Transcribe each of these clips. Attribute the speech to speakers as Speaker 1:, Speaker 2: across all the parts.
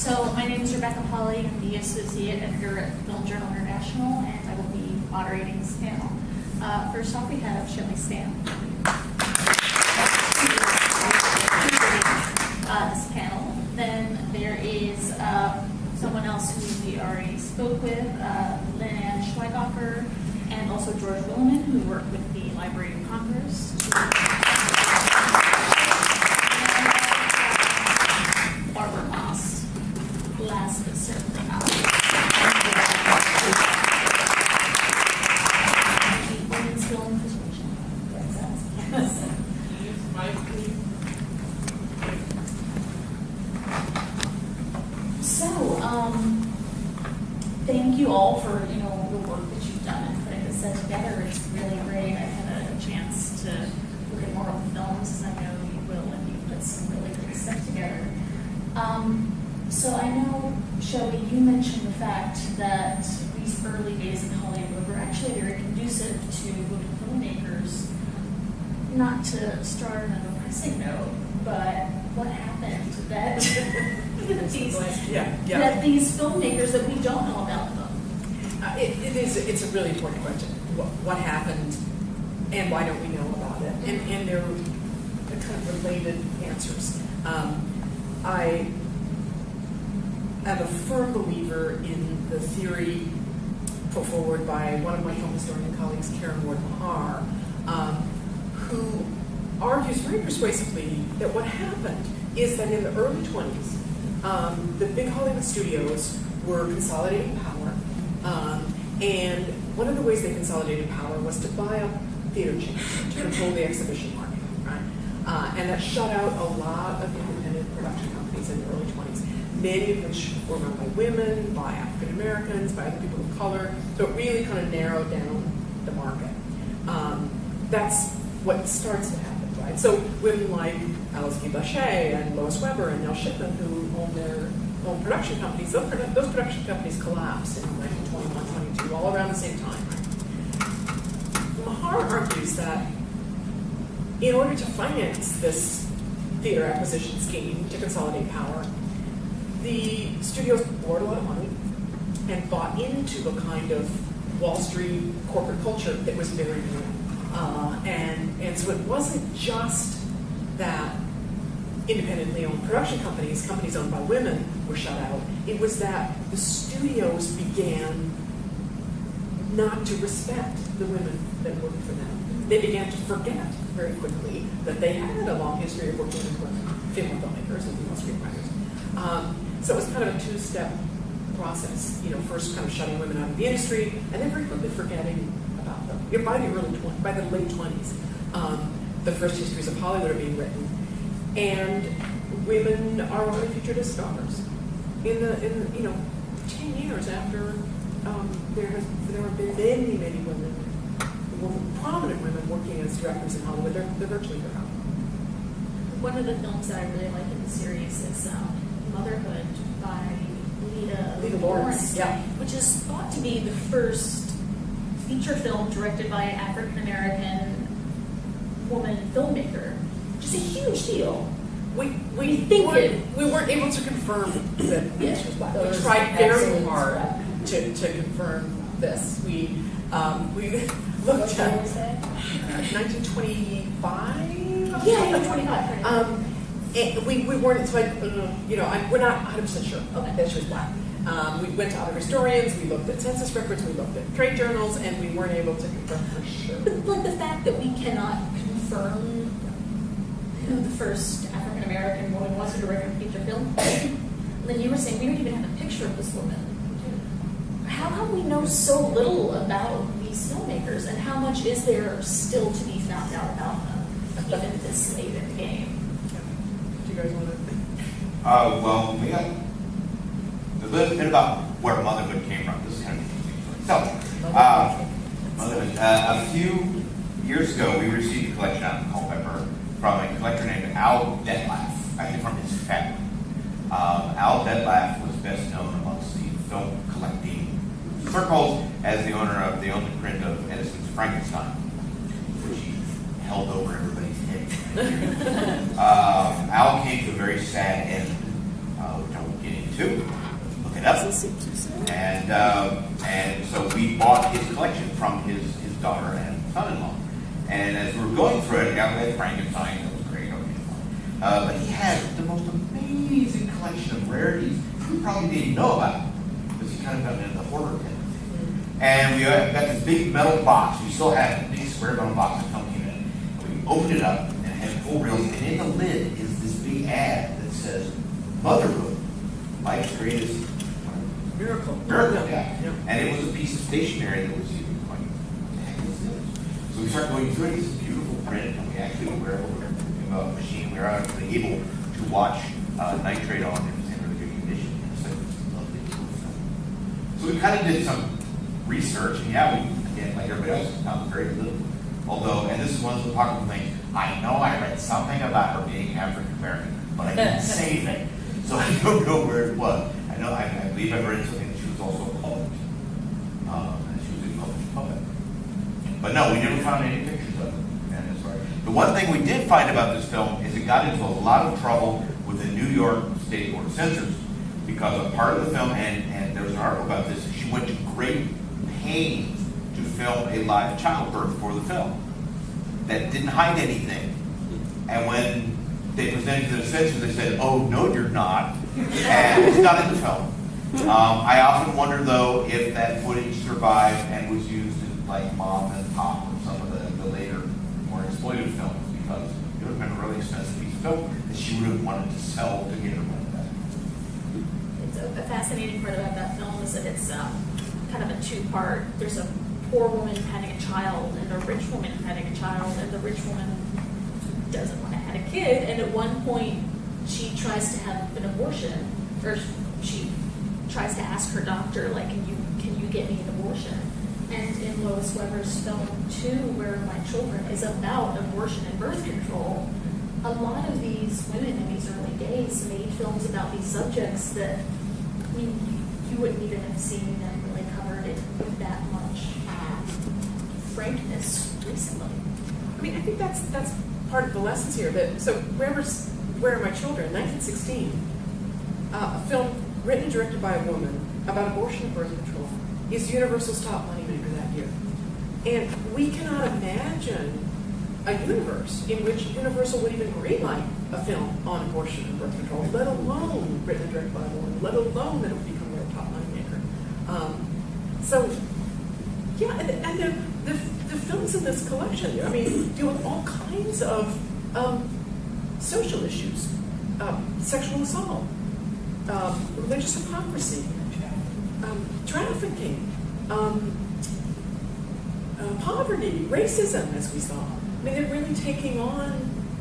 Speaker 1: So my name is Rebecca Pahle. I'm the Associate Editor at Film Journal International, and I will be moderating this panel. First off, we have Shelley Stamp. This panel. Then there is someone else who we already spoke with, Lynanne Schweighofer, and also George Willeman, who worked with the Library of Congress. Lorber, last but certainly not. Women's Film Persuasion. So, thank you all for the work that you've done in putting this set together. It's really great. I've had a chance to look at more of the films, as I know you will, and you've put some really great stuff together. So I know, Shelley, you mentioned the fact that these early days in Hollywood were actually very conducive to women filmmakers. Not to start on a depressing note, but what happened that that these filmmakers that we don't know about them?
Speaker 2: It's a really important question. What happened, and why don't we know about it? And they're kind of related answers. I am a firm believer in the theory put forward by one of my film historian colleagues, Karen Ward-Mahar, who argues very persuasively that what happened is that in the early 20s, the big Hollywood studios were consolidating power, and one of the ways they consolidated power was to buy up theater chains to control the exhibition market, right? And that shut out a lot of independent production companies in the early 20s, many of which were run by women, by African Americans, by other people of color. So it really kind of narrowed down the market. That's what starts to happen, right? So women like Alice Guy Blaché and Lois Weber and Nell Shipman, who own their own production companies, those production companies collapsed in 1921, 22, all around the same time. Mahar argues that in order to finance this theater acquisition scheme to consolidate power, the studios borrowed a lot of money and bought into a kind of Wall Street corporate culture that was very new. And so it wasn't just that independently owned production companies owned by women, were shut out. It was that the studios began not to respect the women that worked for them. They began to forget very quickly that they had a long history of working with women, female filmmakers and female screenwriters. So it was kind of a two-step process. First kind of shutting women out of the industry, and then very quickly forgetting about them. By the late 20s, the first histories of Hollywood are being written, and women are only featured as stars. In 10 years after there have been many women, prominent women working as directors in Hollywood. They're virtually forgotten.
Speaker 1: One of the films that I really like in the series is Motherhood by Lita Lawrence, which is thought to be the first feature film directed by an African American woman filmmaker, which is a huge deal.
Speaker 2: We weren't able to confirm that this was black. We tried very hard to confirm this. We looked at 1925.
Speaker 1: Yeah, 1925.
Speaker 2: And we weren't. So we're not 100% sure that she was black. We went to other historians. We looked at census records. We looked at trade journals, and we weren't able to confirm for sure.
Speaker 1: But like the fact that we cannot confirm who the first African American woman was who directed a feature film. Lynn, you were saying we don't even have a picture of this woman. How come we know so little about these filmmakers, and how much is there still to be found out about them, even this late in the game?
Speaker 2: Do you guys want to?
Speaker 3: Well, we got a little bit about where motherhood came from. This is kind of interesting. So, motherhood. A few years ago, we received a collection out of Culpeper from a collector named Al Detlef, actually from his family. Al Detlef was best known amongst the film collecting circles as the owner of the only print of Edison's Frankenstein, which he held over everybody's head. Al came to a very sad end, which I won't get into. 1962. Look it up. And so we bought his collection from his daughter and son-in-law. And as we were going through it, yeah, we had Frankenstein, that was great. But he had the most amazing collection of rarities you probably didn't know about, because he kind of got into the horror thing. And we got this big metal box. We still have it, big square metal box that comes in. And we opened it up and it had full reels. And in the lid is this big ad that says, "Motherhood, life's greatest
Speaker 2: Miracle.
Speaker 3: yeah." And it was a piece of stationery that was like, what the heck is this? So we started going through it. It's a beautiful print, and we actually were a machine. We were actually able to watch Nitrate on it. It was in really good condition. It's like a lovely cool film. So we kind of did some research, and yeah, we, again, like everybody else, found very little. Although, and this is one of the popular things, I know I read something about her being African American, but I didn't say anything. So I don't know where it was. I know, I believe I read something that she was also a poet. And she was a published poet. But no, we never found any pictures of it. And that's right. The one thing we did find about this film is it got into a lot of trouble with the New York State Board of Censors, because a part of the film, and there was an article about this, she went to great pains to film a live childbirth for the film that didn't hide anything. And when they presented to the censors, they said, "Oh, no, you're not." And it's not in the film. I often wonder, though, if that footage survived and was used in, like, Mom and Pop or some of the later, more exploitive films, because it would have been a really expensive piece of film that she would have wanted to sell to get her money back.
Speaker 1: It's a fascinating part about that film is that it's kind of a two-part. There's a poor woman having a child and a rich woman having a child, and the rich woman doesn't want to have a kid, and at one point she tries to have an abortion, or she tries to ask her doctor, like, can you get me an abortion? And in Lois Weber's film, too, Where Are My Children, is about abortion and birth control. A lot of these women in these early days made films about these subjects that, I mean, you wouldn't even have seen them really covered it with that much frankness recently.
Speaker 2: I mean, I think that's part of the lessons here. That so Where Are My Children, 1916, a film written and directed by a woman about abortion and birth control, is Universal's top moneymaker that year. And we cannot imagine a universe in which Universal would even greenlight a film on abortion and birth control, let alone written and directed by a woman, let alone that it would become their top moneymaker. So, yeah, and the films in this collection, I mean, deal with all kinds of social issues, sexual assault, religious hypocrisy, trafficking, poverty, racism, as we saw. I mean, they're really taking on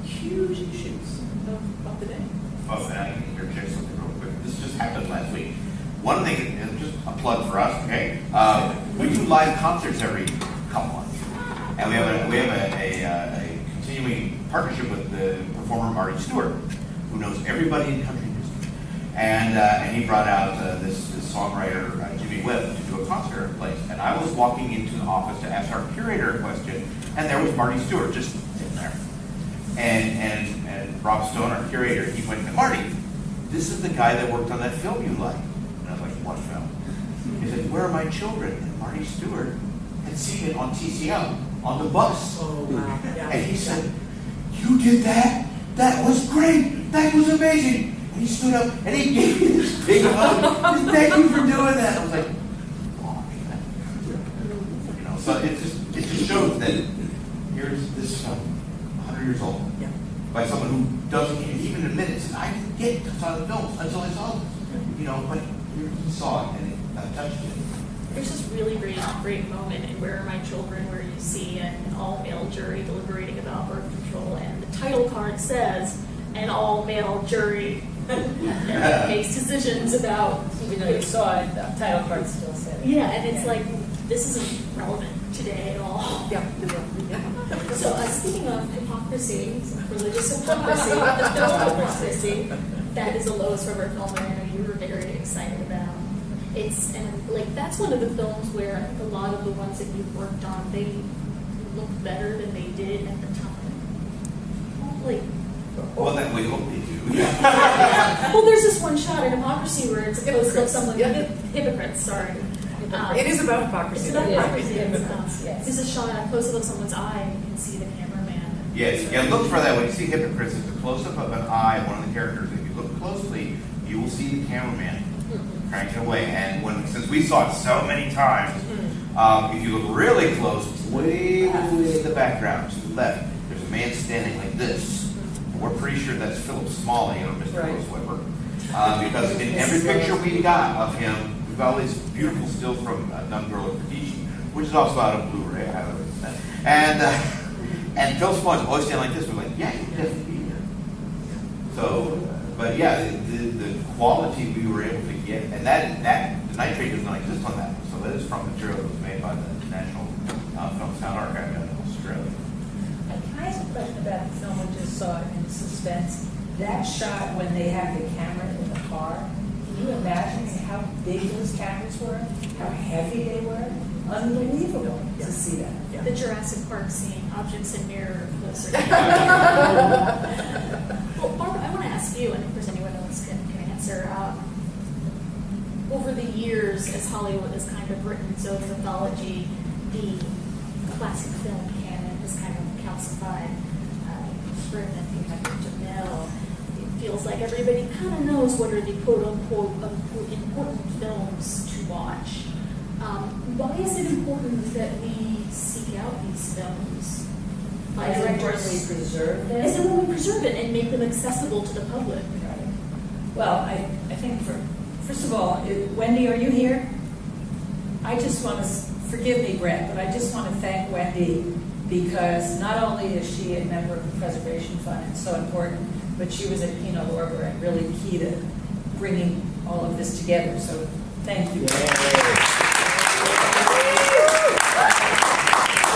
Speaker 2: huge issues of the day.
Speaker 3: Oh, and I can interject something real quick. This just happened last week. One thing, and just a plug for us, okay? We do live concerts every couple months, and we have a continuing partnership with the performer Marty Stewart, who knows everybody in country music, and he brought out this songwriter Jimmy Webb to do a concert at a place. And I was walking into the office to ask our curator a question, and there was Marty Stewart just sitting there. And Rob Stone, our curator, he went, "Marty, this is the guy that worked on that film you like." And I was like, "What film?" He said, "Where Are My Children?" And Marty Stewart had seen it on TCM on the bus.
Speaker 2: Oh, wow. Yeah.
Speaker 3: And he said, "You did that? That was great. That was amazing." And he stood up and he gave me this big hug. "Thank you for doing that." I was like, "Oh, man." You know, so it just shows that here's this film, 100 years old,
Speaker 2: Yeah.
Speaker 3: by someone who doesn't even admit it. Said, "I didn't get silent films until I saw this." You know, but he saw it and it touched it.
Speaker 1: There's this really great moment in Where Are My Children where you see an all-male jury deliberating about birth control, and the title card says, "An all-male jury makes decisions about..."
Speaker 4: Even though you saw it, the title card still said.
Speaker 1: Yeah, and it's like, this isn't relevant today at all.
Speaker 2: Yeah.
Speaker 1: So speaking of hypocrisy, religious hypocrisy, the film hypocrisy, that is a Lois River film that I know you were very excited about. That's one of the films where I think a lot of the ones that you've worked on, they look better than they did at the time. Like,
Speaker 3: Well, then we hope they do.
Speaker 1: Well, there's this one shot in Democracy where it's a close of someone, hypocrites, sorry.
Speaker 2: It is about hypocrisy.
Speaker 1: It's about
Speaker 4: Yeah.
Speaker 1: hypocrisy.
Speaker 4: Yes.
Speaker 1: There's a shot, a close-up of someone's eye, and you can see the cameraman.
Speaker 3: Yes, yeah, look for that. When you see hypocrites, it's a close-up of an eye, one of the characters. If you look closely, you will see the cameraman cranking away. And since we saw it so many times, if you look really close, way in the background to the left, there's a man standing like this. And we're pretty sure that's Philip Smalley or Mr.
Speaker 4: Right.
Speaker 3: Louis Weber. Because in every picture we got of him, we've got all these beautiful stills from Dumb Girl at Medici, which is also out of Blu-ray. I highly recommend that. And Phil Smalley's always standing like this. We're like, yeah, he could definitely be here. So, but yeah, the quality we were able to get, and that the nitrate does not exist on that. So that is from material that was made by the National Film Sound Archive in Australia.
Speaker 4: Can I ask a question about the film we just saw in Suspense? That shot when they have the camera in the car, can you imagine how big those cameras were? How heavy they were? Unbelievable to see that.
Speaker 1: The Jurassic Park scene, objects in mirror closer. Well, Barbara, I want to ask you, and if there's anyone else can answer. Over the years, as Hollywood has kind of written its own mythology, the classic film canon has kind of calcified. For instance, you have Jamil. It feels like everybody kind of knows what are the quote-unquote important films to watch. Why is it important that we seek out these films by
Speaker 4: As importantly,
Speaker 1: directors?
Speaker 4: preserve them.
Speaker 1: Is it when we preserve it and make them accessible to the public?
Speaker 4: Right. Well, I think first of all, Wendy, are you here? I just want to, forgive me, Brent, but I just want to thank Wendy because not only is she a member of the Preservation Fund, it's so important, but she was at Kino Lorber and really key to bringing all of this together. So thank you. The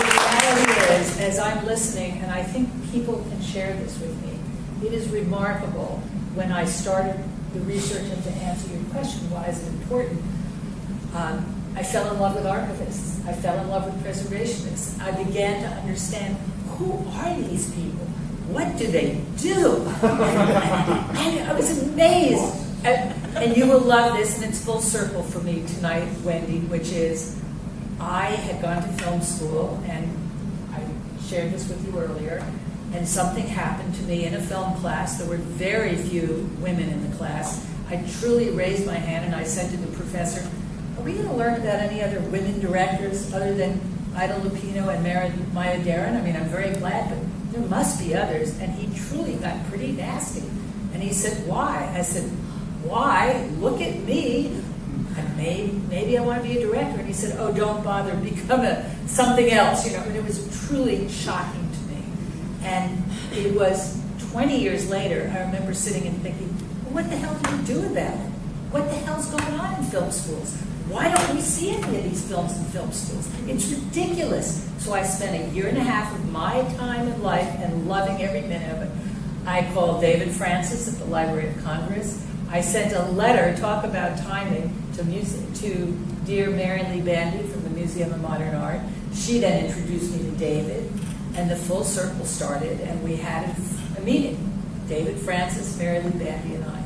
Speaker 4: reality is, as I'm listening, and I think people can share this with me, it is remarkable when I started the research and to answer your question, why is it important? I fell in love with archivists. I fell in love with preservationists. I began to understand, who are these people? What do they do? And I was amazed. And you will love this, and it's full circle for me tonight, Wendy, which is I had gone to film school, and I shared this with you earlier, and something happened to me in a film class. There were very few women in the class. I truly raised my hand, and I said to the professor, are we going to learn about any other women directors other than Ida Lupino and Maya Deren? I mean, I'm very glad, but there must be others. And he truly got pretty nasty. And he said, why? I said, why? Look at me. And maybe I want to be a director. And he said, oh, don't bother, become something else. And it was truly shocking to me. And it was 20 years later, I remember sitting and thinking, well, what the hell do you do about it? What the hell's going on in film schools? Why don't we see any of these films in film schools? It's ridiculous. So I spent a year and a half of my time in life and loving every minute of it. I called David Francis at the Library of Congress. I sent a letter, talk about timing, to dear Mary Lee Bandy from the Museum of Modern Art. She then introduced me to David, and the full circle started, and we had a meeting. David Francis, Mary Lee Bandy, and I.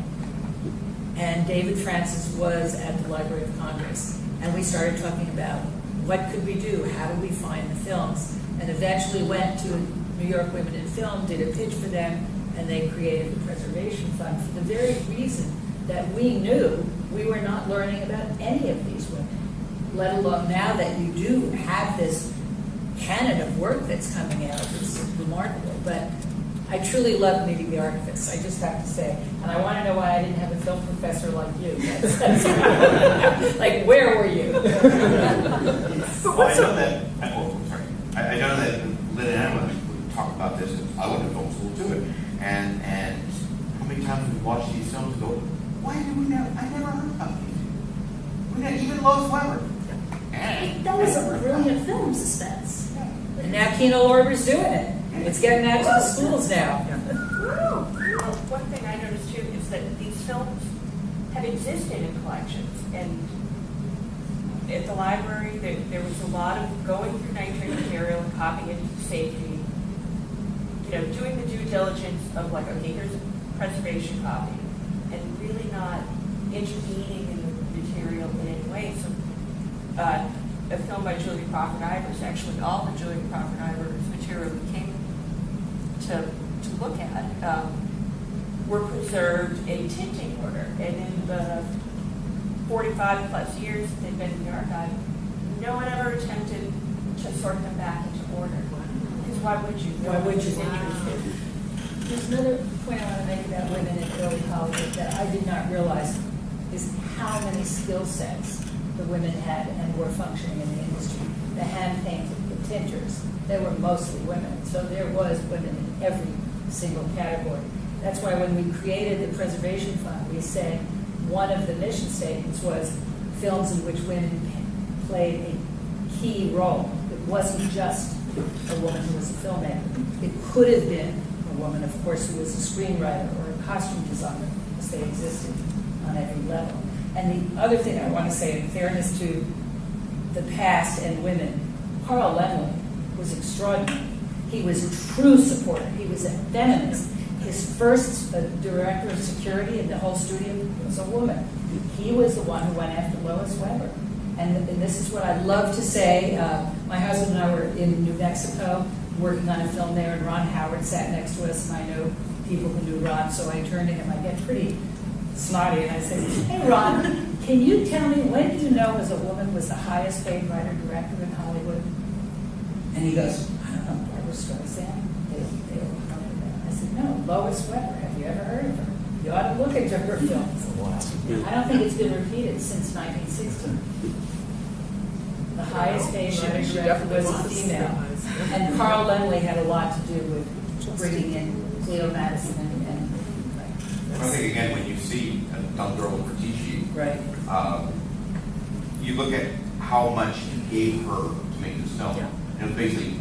Speaker 4: And David Francis was at the Library of Congress. And we started talking about what could we do? How do we find the films? And eventually went to New York Women in Film, did a pitch for them, and they created the Preservation Fund for the very reason that we knew we were not learning about any of these women, let alone now that you do have this canon of work that's coming out. It's remarkable. But I truly love meeting the archivists, I just have to say. And I want to know why I didn't have a film professor like you. That's like, where were you?
Speaker 3: Well, I know that, I know that Lynanne would talk about this. I went to film school too. And how many times we watch these films and go, why did we never, I never heard about these. We had even Lois Weber.
Speaker 1: That was a brilliant film, Suspense.
Speaker 4: And now Kino Lorber's doing it. It's getting out to the schools now.
Speaker 5: One thing I noticed too is that these films have existed in collections, and at the library there was a lot of going through nitrate material and copying it to safety. doing the due diligence of like, okay, here's a preservation copy, and really not intervening in the material in any way. So, a film by Julia Crawford-Ivers, actually all the Julia Crawford-Ivers material we came to look at were preserved in tinting order, and in the 45 plus years that they've been in the archive, no one ever attempted to sort them back into order. Because why would you?
Speaker 4: Why would you?
Speaker 5: Interested.
Speaker 4: There's another point I want to make about women in early Hollywood that I did not realize is how many skill sets the women had and were functioning in the industry. The hand painted, the tinters, they were mostly women. So there was women in every single category. That's why when we created the Preservation Fund, we said one of the mission statements was films in which women played a key role. It wasn't just a woman who was a filmmaker. It could have been a woman, of course, who was a screenwriter or a costume designer, because they existed on every level. And the other thing I want to say, in fairness to the past and women, Carl Laemmle was extraordinary. He was a true supporter. He was a feminist. His first director of security in the whole studio was a woman. He was the one who went after Lois Weber. And this is what I love to say. My husband and I were in New Mexico working on a film there, and Ron Howard sat next to us, and I know people who knew Ron, so I turned to him. I get pretty snotty, and I said, "Hey, Ron, can you tell me, when do you know as a woman was the highest paid writer-director in Hollywood?" And he goes, "I don't know, Barbara Streisand." They were talking about. I said, "No, Lois Weber. Have you ever heard of her? You ought to look into her films." I don't think it's been repeated since 1960. The highest paid director was a female. And Carl Laemmle had a lot to do with bringing in Cleo Madison and
Speaker 3: I think, again, when you see a Dumb Girl with Rikishi,
Speaker 4: right.
Speaker 3: You look at how much he gave her to make this film.
Speaker 4: Yeah.
Speaker 3: And it was basically,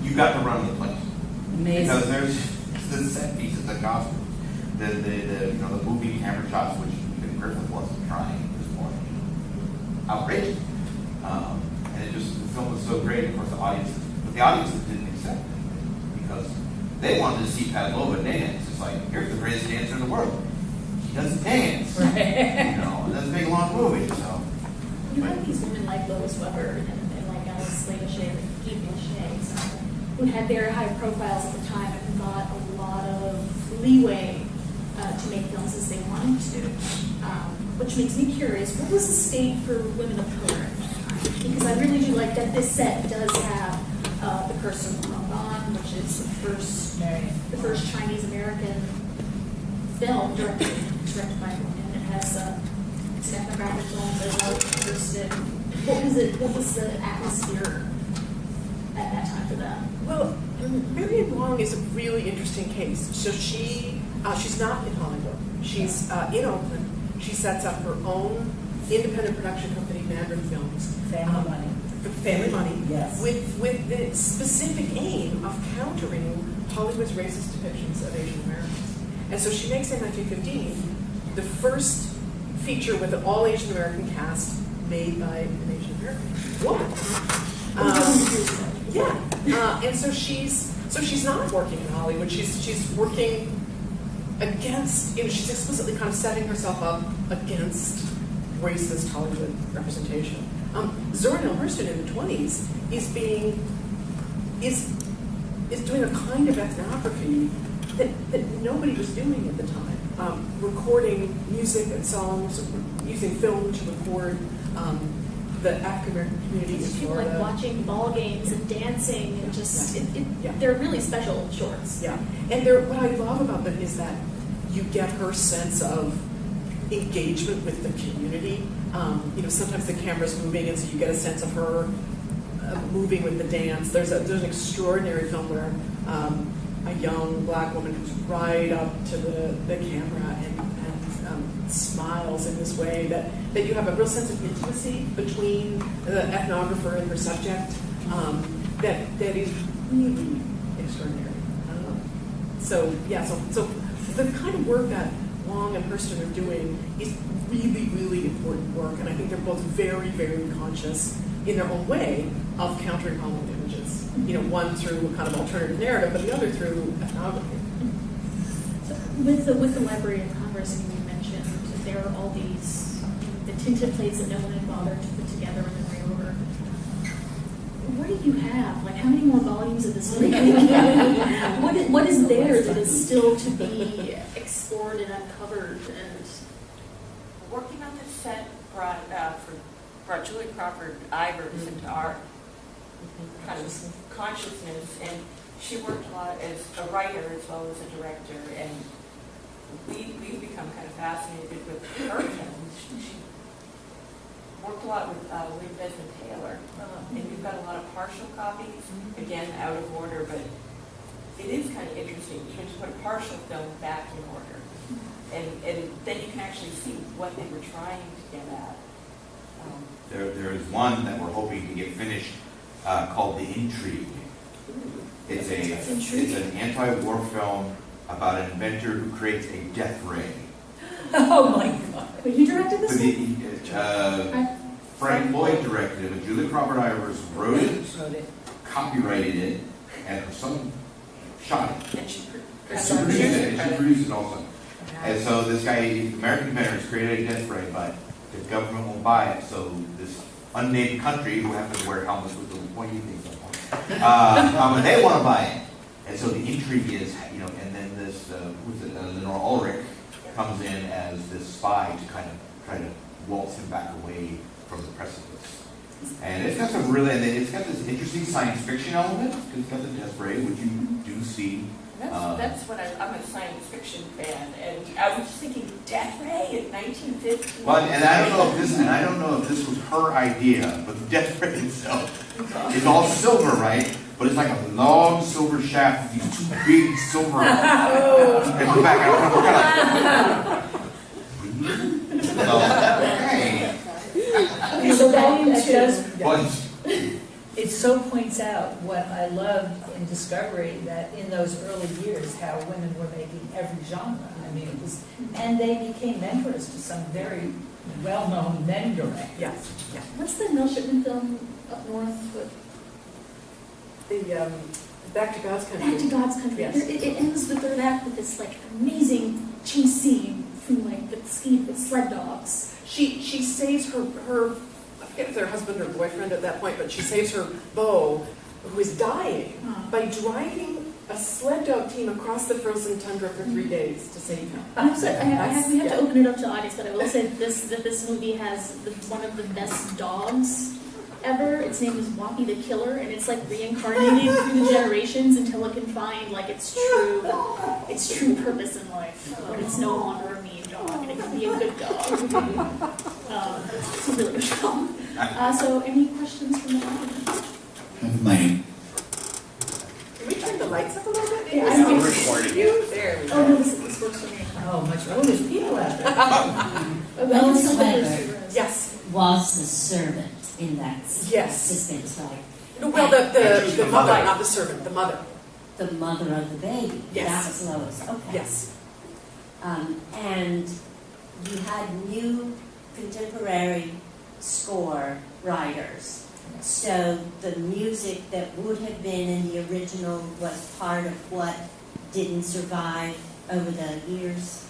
Speaker 3: you got to run the place.
Speaker 4: Amazing.
Speaker 3: Because there's the set pieces, the costumes, the movie camera shots, which even Griffith wasn't trying at this point. Outrageous. And the film was so great, of course, the audiences didn't accept it because they wanted to see Pahle dance. It's like, here's the greatest dancer in the world. She doesn't dance.
Speaker 4: Right.
Speaker 3: And that's a big, long movie, so.
Speaker 1: You have these women like Lois Weber and like Alice Lachey, who had very high profiles at the time and got a lot of leeway to make films as they wanted to, which makes me curious, what was the state for women of color at that time? Because I really do like that this set does have the Curse of Lorber, which is the first Chinese American film directed by a woman. It has it's an ethnographic film that was interested. What was the atmosphere at that time for them?
Speaker 2: Well, Marion Wong is a really interesting case. So she's not in Hollywood. She's in Oakland. She sets up her own independent production company, Mandarin Films.
Speaker 4: Family Money.
Speaker 2: Family Money.
Speaker 4: Yes.
Speaker 2: With the specific aim of countering Hollywood's racist depictions of Asian Americans. And so she makes in 1915 the first feature with an all Asian American cast made by an Asian American woman. And so she's not working in Hollywood. She's working against, she's explicitly kind of setting herself up against racist Hollywood representation. Zora Neale Hurston in the 20s is doing a kind of ethnography that nobody was doing at the time, recording music and songs, using film to record the African American community in
Speaker 1: People
Speaker 2: Florida.
Speaker 1: like watching ball games and dancing and just they're really special shorts.
Speaker 2: Yeah, and what I love about them is that you get her sense of engagement with the community. Sometimes the camera's moving, and so you get a sense of her moving with the dance. There's an extraordinary film where a young black woman comes right up to the camera and smiles in this way that you have a real sense of intimacy between the ethnographer and her subject that is really extraordinary. So the kind of work that Wong and Hurston are doing is really, really important work, and I think they're both very, very conscious in their own way of countering Hollywood images. one through kind of alternative narrative, but the other through ethnography.
Speaker 1: So with the Library of Congress, you mentioned that there are all these the tinted plates that no one had bothered to put together in the reorder. What do you have? Like, how many more volumes of this? What is there that is still to be explored and uncovered? And
Speaker 5: Working on this set brought Julie Crawford Ivers into our kind of consciousness, and she worked a lot as a writer as well as a director, and we've become kind of fascinated with her films. She worked a lot with William Desmond Taylor, and we've got a lot of partial copies, again, out of order, but it is kind of interesting to put a partial film back in order, and then you can actually see what they were trying to get at.
Speaker 3: There is one that we're hoping to get finished called The Intrigue. It's an anti-war film about an inventor who creates a death ray.
Speaker 4: Oh my God.
Speaker 1: but you directed this one?
Speaker 3: Frank Lloyd directed it, but Julie Crawford Ivers wrote it, copyrighted it, and someone shot it.
Speaker 5: And she
Speaker 3: She produced it also. And so this guy, American inventors, created a death ray, but the government won't buy it. So this unnamed country, who happens to wear helmets with little pointy things on them, they want to buy it. And so the intrigue is, and then this, Lenore Ulrich comes in as this spy to kind of try to waltz him back away from the precipice. And it's got some really, it's got this interesting science fiction element, because it's got the death ray, which you do see.
Speaker 5: That's what I'm a science fiction fan, and I was just thinking, Death Ray in 1950.
Speaker 3: Well, and I don't know if this was her idea, but the death ray itself is all silver, right? But it's like a long silver shaft with these two big silver. And we're back out.
Speaker 4: Okay, so that does.
Speaker 3: But
Speaker 4: It so points out what I loved in Discovery, that in those early years, how women were making every genre. I mean, it was, and they became mentors to some very well-known men directors.
Speaker 2: Yes. Yeah.
Speaker 1: What's the Mel Shipman film up north?
Speaker 2: The Back to God's Country.
Speaker 1: Back to God's Country.
Speaker 2: Yes.
Speaker 1: It ends the third act with this like amazing chase scene through like the ski with sled dogs.
Speaker 2: She saves her I forget if they're husband or boyfriend at that point, but she saves her beau, who is dying, by driving a sled dog team across the frozen tundra for 3 days to save him.
Speaker 1: We have to open it up to audience, but I will say that this movie has one of the best dogs ever. Its name is Wappy the Killer, and it's like reincarnating through the generations until it can find like its true purpose in life. But it's no longer a mean dog, and it can be a good dog. It's a really good film. So, any questions from the audience?
Speaker 6: Mine.
Speaker 2: Can we turn the lights up a little bit?
Speaker 1: Yeah,
Speaker 3: I'm recording.
Speaker 2: There we
Speaker 1: Oh
Speaker 2: go.
Speaker 1: no, this works for me.
Speaker 4: Oh, much better. Oh, there's people out there.
Speaker 1: Well,
Speaker 6: Schweighofer
Speaker 2: Yes.
Speaker 6: was the servant in that
Speaker 2: Yes.
Speaker 6: suspense, right?
Speaker 2: No, well, the mother, not the servant, the mother.
Speaker 6: The mother of the baby.
Speaker 2: Yes.
Speaker 6: That was Lois. Okay.
Speaker 2: Yes.
Speaker 6: And you had new contemporary score writers. So the music that would have been in the original was part of what didn't survive over the years.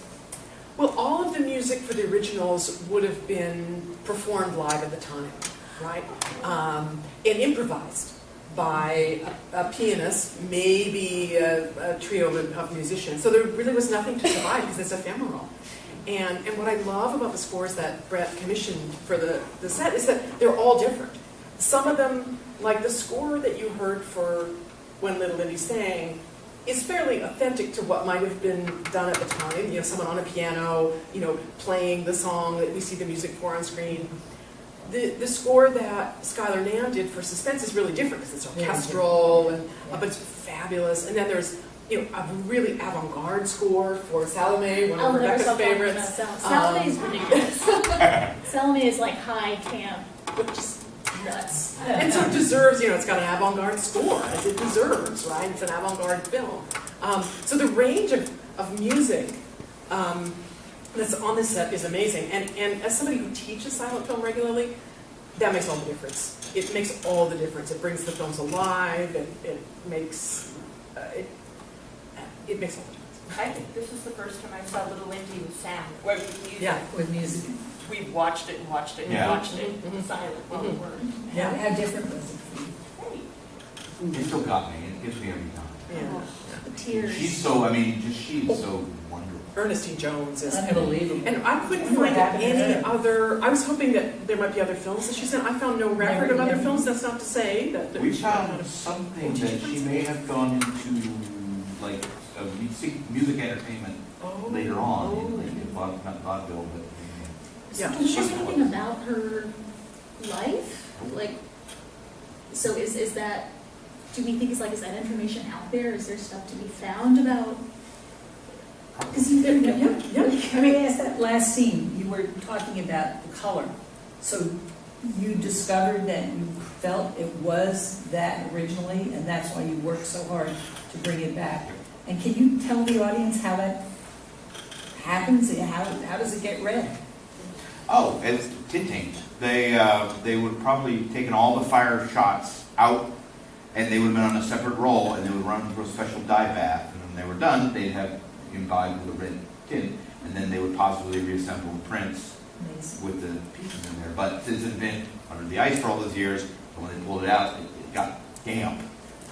Speaker 2: Well, all of the music for the originals would have been performed live at the time, right? And improvised by a pianist, maybe a trio of musicians. So there really was nothing to survive because it's ephemeral. And what I love about the scores that Brett commissioned for the set is that they're all different. Some of them, like the score that you heard for When Little Lindy Sang, is fairly authentic to what might have been done at the time. Someone on a piano, playing the song that we see the music for on screen. The score that Skylar Nan did for Suspense is really different because it's orchestral, but it's fabulous. And then there's a really avant-garde score for Salome, one of Rebecca's favorites.
Speaker 1: Salome is ridiculous. Salome is like high camp, but just nuts.
Speaker 2: And so it deserves, it's got an avant-garde score, as it deserves, right? It's an avant-garde film. So the range of music that's on this set is amazing. And as somebody who teaches silent film regularly, that makes all the difference. It makes all the difference. It brings the films alive. It makes it makes all the difference.
Speaker 5: I think this is the first time I saw Little Lindy with sound, or with music.
Speaker 2: Yeah.
Speaker 4: With music.
Speaker 5: We've watched it and watched it and
Speaker 3: Yeah.
Speaker 5: watched it
Speaker 2: Mhm.
Speaker 5: silent while we were.
Speaker 2: Yeah.
Speaker 4: How different was it for you?
Speaker 5: Hey.
Speaker 3: It still got me. It gets me every time.
Speaker 2: Yeah.
Speaker 1: The tears.
Speaker 3: She's so, I mean, she's so wonderful.
Speaker 2: Ernestine Jones is
Speaker 4: Unbelievable.
Speaker 2: And I couldn't
Speaker 4: What
Speaker 2: find
Speaker 4: happened to
Speaker 2: any
Speaker 4: her?
Speaker 2: other. I was hoping that there might be other films that she's in. I found no record of other
Speaker 4: Never.
Speaker 2: films. That's not to say that
Speaker 3: We
Speaker 2: she's
Speaker 3: found
Speaker 2: not a-
Speaker 3: something that she may have gone into, like, music entertainment
Speaker 2: Oh.
Speaker 3: later on,
Speaker 2: Oh.
Speaker 3: not vaudeville, but.
Speaker 2: Yeah.
Speaker 1: Can you share something about her life? Like, so is that, do we think is that information out there? Is there stuff to be found about? Because you didn't know.
Speaker 4: I mean, ask that last scene, you were talking about the color. So you discovered that you felt it was that originally, and that's why you worked so hard to bring it back. And can you tell the audience how that happens? How does it get read?
Speaker 3: Oh, it's tinting. They would probably taken all the fire shots out, and they would have been on a separate roll, and they would run through a special dye bath. And when they were done, they'd have imbibed with a red tint, and then they would possibly reassemble the prints
Speaker 4: Amazing.
Speaker 3: with the pieces in there. But since it had been under the ice for all those years, and when they pulled it out, it got damp.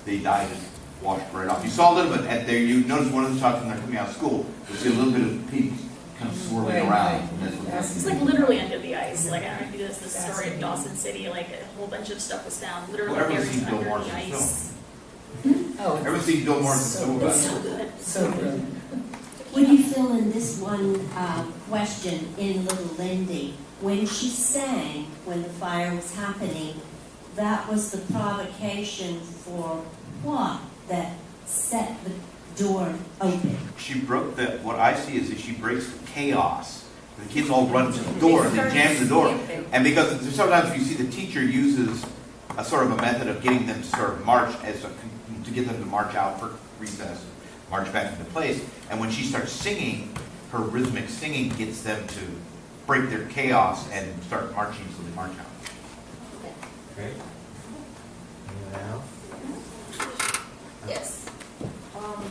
Speaker 3: The dye just washed right off. You saw a little bit at there. You noticed one of the shots when they're coming out of school. You see a little bit of pink kind of swirling
Speaker 4: Right,
Speaker 3: around.
Speaker 4: right.
Speaker 3: And that's what
Speaker 4: That's
Speaker 1: It's like literally under the ice. Like, I don't know if you know this story of Dawson City, like a whole bunch of stuff was found literally
Speaker 3: Well, everyone's
Speaker 1: buried
Speaker 3: seen Bill
Speaker 1: under the
Speaker 3: Morrison's
Speaker 1: ice.
Speaker 4: Oh,
Speaker 3: Everyone's seen Bill Morrison's
Speaker 4: So
Speaker 3: film
Speaker 4: good.
Speaker 3: about
Speaker 1: It's
Speaker 3: it.
Speaker 1: so good.
Speaker 4: so brilliant.
Speaker 6: Would you fill in this one question in Little Lindy? When she sang, when the fire was happening, that was the provocation for what that set the door open?
Speaker 3: She broke the, what I see is that she breaks the chaos. The kids all run to the door and they jam the door. And because sometimes you see the teacher uses a sort of a method of getting them to sort of march to get them to march out for recess, march back into place. And when she starts singing, her rhythmic singing gets them to break their chaos and start marching, so they march out.
Speaker 7: Great. Anyone else?
Speaker 1: Yes.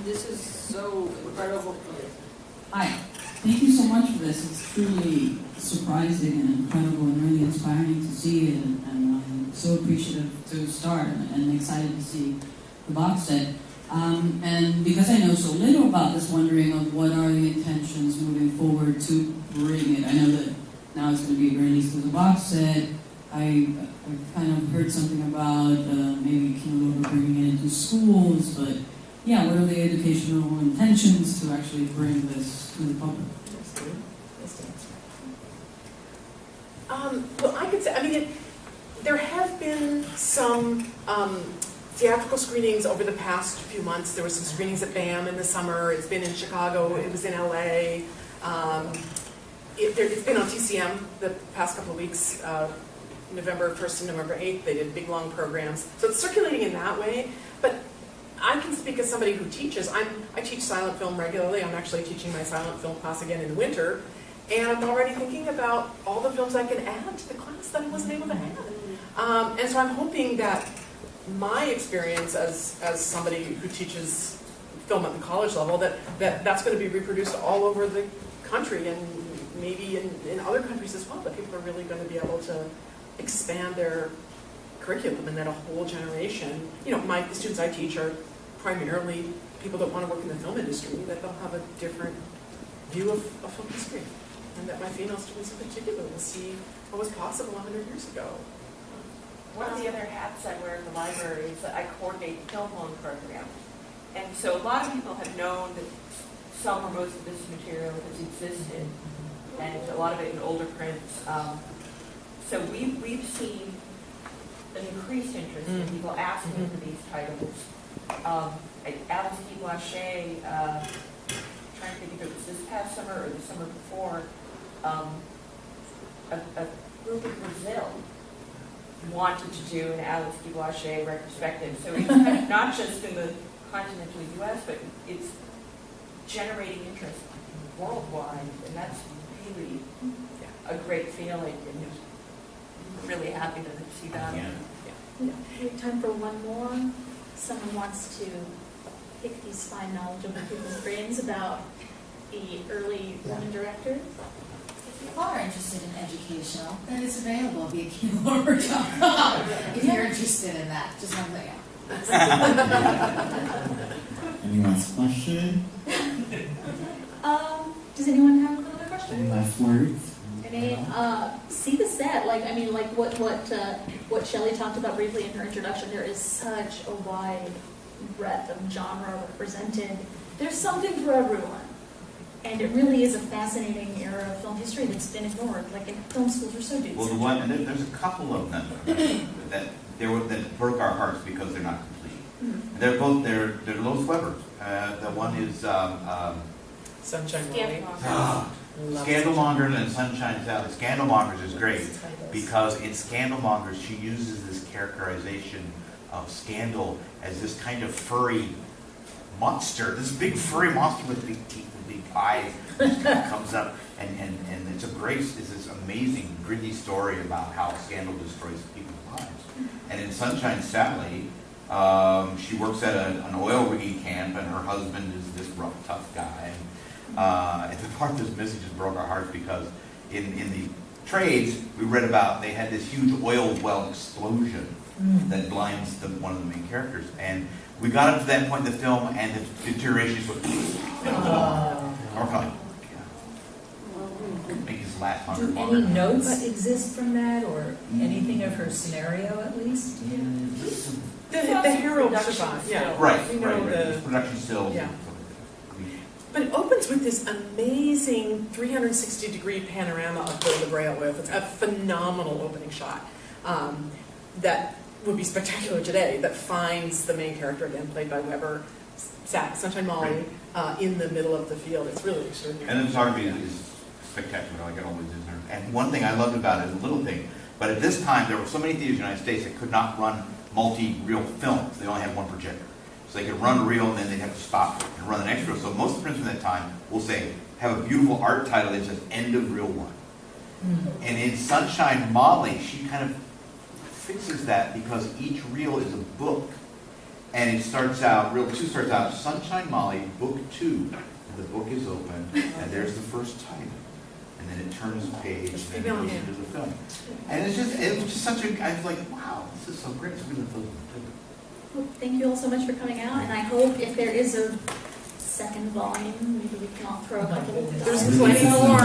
Speaker 8: This is so incredible.
Speaker 9: Hi, thank you so much for this. It's truly surprising and incredible and really inspiring to see it, and I'm so appreciative to start and excited to see the box set. And because I know so little about this, wondering of what are the intentions moving forward to bring it. I know that now it's going to be released as a box set. I've kind of heard something about maybe Kino bringing it into schools, but yeah, what are the educational intentions to actually bring this to the public?
Speaker 2: Well, I could say, I mean, there have been some theatrical screenings over the past few months. There were some screenings at BAM in the summer. It's been in Chicago. It was in LA. It's been on TCM the past couple of weeks. November 1st and November 8th, they did big, long programs. So it's circulating in that way. But I can speak as somebody who teaches. I teach silent film regularly. I'm actually teaching my silent film class again in the winter. And I'm already thinking about all the films I can add to the class that I wasn't able to add. And so I'm hoping that my experience as somebody who teaches film at the college level, that's going to be reproduced all over the country and maybe in other countries as well, that people are really going to be able to expand their curriculum and that a whole generation, the students I teach are primarily people that want to work in the film industry, that they'll have a different view of film history. And that my female students in particular will see what was possible 100 years ago.
Speaker 5: One of the other hats I wear in the library is that I coordinate the film loan program. And so a lot of people have known that some or most of this material has existed, and a lot of it in older prints. So we've seen an increased interest in people asking for these titles. Alice Guy Blanchet, trying to think if it was this past summer or the summer before, a group in Brazil wanted to do an Alice Guy Blanchet retrospective. So it's kind of not just in the continental U.S., but it's generating interest worldwide, and that's really a great feeling, and really happy to see that.
Speaker 3: Yeah.
Speaker 1: We have time for one more. Someone wants to pick these fine knowledgeable people's brains about the early woman directors.
Speaker 10: If you are interested in educational, that is available via Lorber.com. If you're interested in that, just want to let you know.
Speaker 11: Anyone's question?
Speaker 1: Does anyone have another question?
Speaker 11: Any last words?
Speaker 1: See the set, like what Shelley talked about briefly in her introduction. There is such a wide breadth of genre represented. There's something for everyone, and it really is a fascinating era of film history that's been ignored. Like, film schools are so dude.
Speaker 3: Well, and there's a couple of them that broke our hearts because they're not complete.
Speaker 1: Mm-hmm.
Speaker 3: They're Lois Weber's. The one is
Speaker 2: Sunshine Molly.
Speaker 3: Scandalmongers and Sunshine Sally. Scandalmongers is great because in Scandalmongers she uses this characterization of Scandal as this kind of furry monster, this big furry monster with big teeth and big eyes, just kind of comes up and it's this amazing gritty story about how Scandal destroys people's lives. And in Sunshine Sally, she works at an oil rigging camp and her husband is this rough, tough guy. And the part that's missing just broke our hearts because in the trades we read about they had this huge oil well explosion that blinds one of the main characters, and we got up to that point in the film and the deterioration was make his last 100
Speaker 4: Do any notes exist from that, or anything of her scenario at least?
Speaker 2: The hero survives, yeah.
Speaker 3: Right.
Speaker 2: We know
Speaker 3: The production stills.
Speaker 2: Yeah. But it opens with this amazing 360-degree panorama of the Brea oil. It's a phenomenal opening shot that would be spectacular today, that finds the main character, again, played by Weber, Sunshine Molly, in the middle of the field. It's really extraordinary.
Speaker 3: And the photography is spectacular, like it always is. And one thing I loved about it is a little thing, but at this time there were so many theaters in the United States that could not run multi-reel films. They only had one projector. So they could run a reel and then they'd have to stop and run the next reel. So most of the prints from that time will say, have a beautiful art title that says end of reel one. Mm-hmm. And in Sunshine Molly, she kind of fixes that because each reel is a book. And it starts out, reel 2 starts out, Sunshine Molly, book 2. And the book is open and there's the first title. And then it turns the page and then it goes into the film. And it was just such a, I was like, wow, this is so great. It's really fun.
Speaker 1: Well, thank you all so much for coming out, and I hope if there is a second volume, maybe we can all throw a couple of
Speaker 2: There's plenty more.